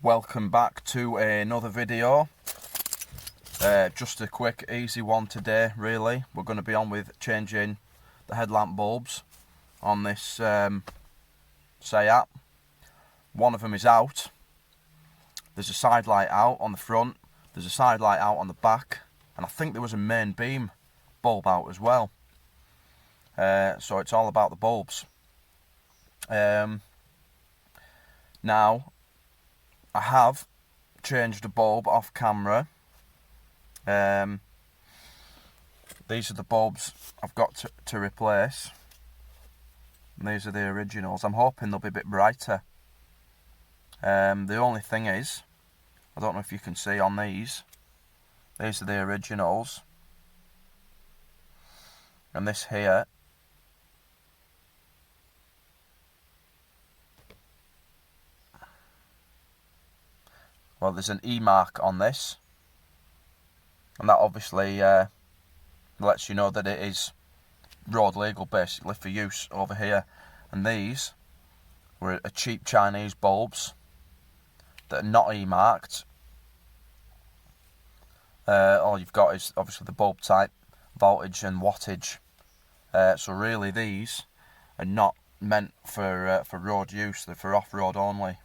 Welcome back to another video. Just a quick easy one today really. We're going to be on with changing the headlamp bulbs on this Seat. One of them is out. There's a side light out on the front, there's a side light out on the back, and I think there was a main beam bulb out as well. So it's all about the bulbs. Now I have changed a bulb off camera. These are the bulbs I've got to replace. And these are the originals. I'm hoping they'll be a bit brighter. The only thing is, I don't know if you can see on these are the originals. And this here well, there's an E mark on this, and that obviously lets you know that it is road legal basically for use over here. And these were a cheap Chinese bulbs that are not E marked. All you've got is obviously the bulb type, voltage and wattage. So really these are not meant for road use, they're for off-road only.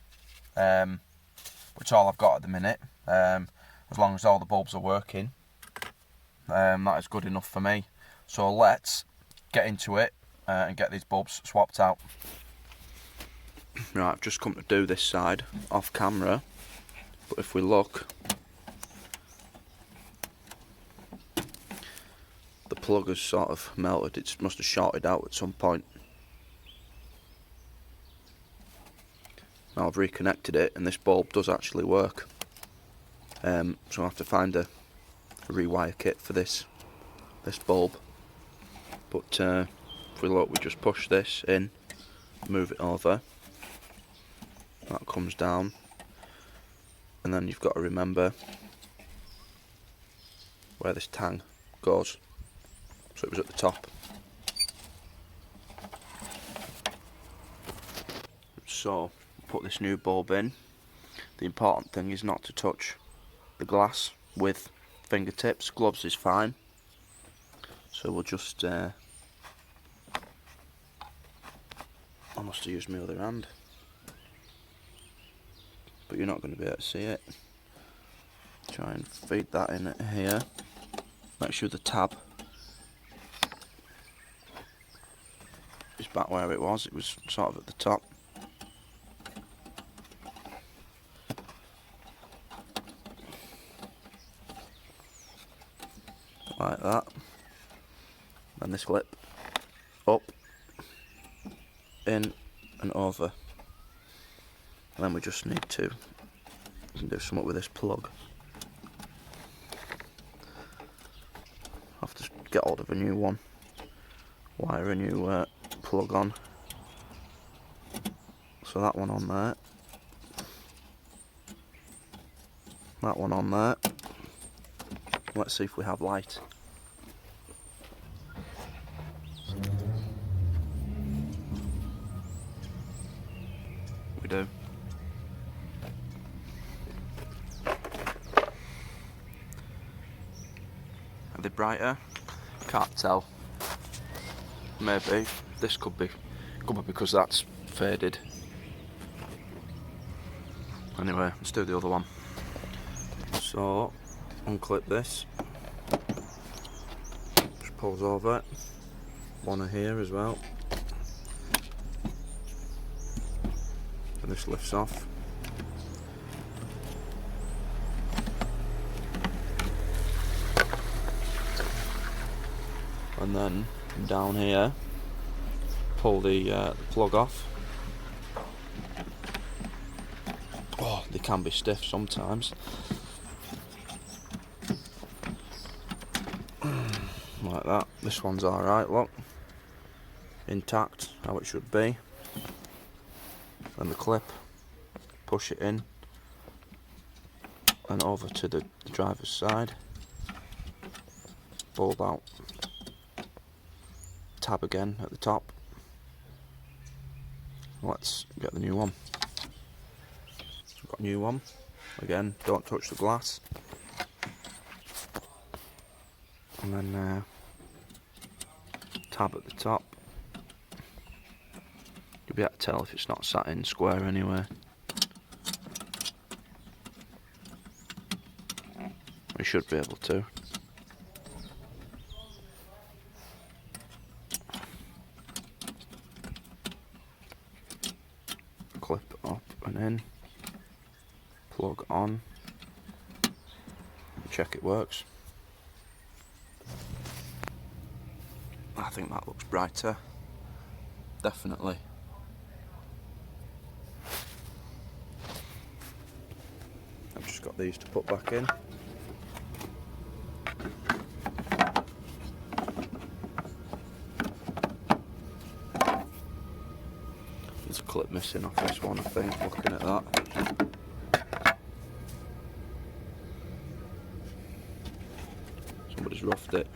Which all I've got at the minute. As long as all the bulbs are working, that is good enough for me. So let's get into it and get these bulbs swapped out. Right, I've just come to do this side off camera, but if we look, the plug has sort of melted. It must have shorted out at some point. Now I've reconnected it and this bulb does actually work. So I'll have to find a rewire kit for this bulb. But if we look, we just push this in, move it over, that comes down, and then you've got to remember where this tang goes. So it was at the top. So put this new bulb in. The important thing is not to touch the glass with fingertips. Gloves is fine. So we'll just I must have used my other hand, but you're not going to be able to see it. Try and feed that in here. Make sure the tab is back where it was. It was sort of at the top. Like that, and this clip up, in and over, and then we just need to do something with this plug. I'll have to get hold of a new one, wire a new plug on. So that one on there, that one on there. Let's see if we have light. We do. Are they brighter? Can't tell. Maybe. This could be because that's faded. Anyway, let's do the other one. So unclip this, just pulls over, one here as well, and this lifts off. And then down here, pull the plug off. Oh, they can be stiff sometimes. Like that. This one's alright, look. Intact, how it should be. And the clip, push it in and over to the driver's side. Bulb out. Tab again at the top. Let's get the new one. got a new one. Again, don't touch the glass. And then tab at the top. You'll be able to tell if it's not sat in square anyway. We should be able to. Clip up and in. Plug on. Check it works. I think that looks brighter. Definitely. I've just got these to put back in. There's a clip missing off this one, I think, looking at that. Somebody's roughed it.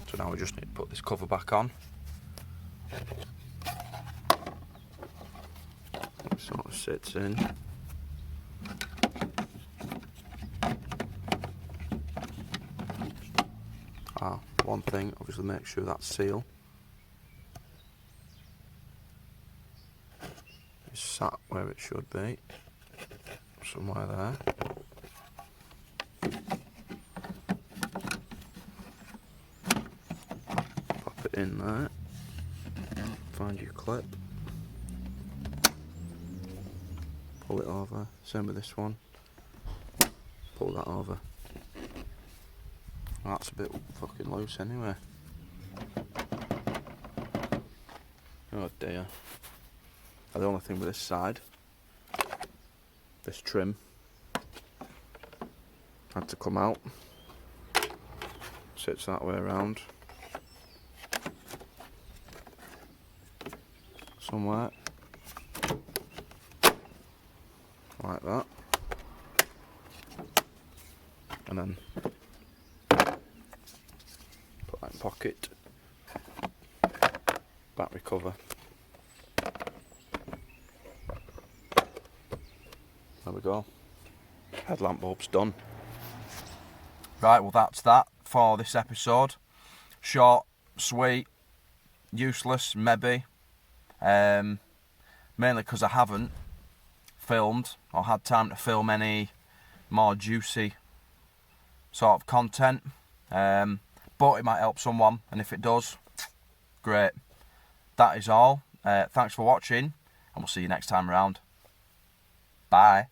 So now we just need to put this cover back on. It sort of sits in. One thing, obviously make sure that seal is sat where it should be, somewhere there. Pop it in there, find your clip, pull it over, same with this one, pull that over. That's a bit fucking loose anyway. Oh dear. The only thing with this side, this trim had to come out. Sits that way around. Somewhere. Like that. And then pocket, battery cover. There we go. Headlamp bulb's done. Right, well that's that for this episode. Short, sweet, useless, maybe. Mainly because I haven't filmed or had time to film any more juicy sort of content. But it might help someone, and if it does, great. That is all. Thanks for watching, and we'll see you next time around. Bye.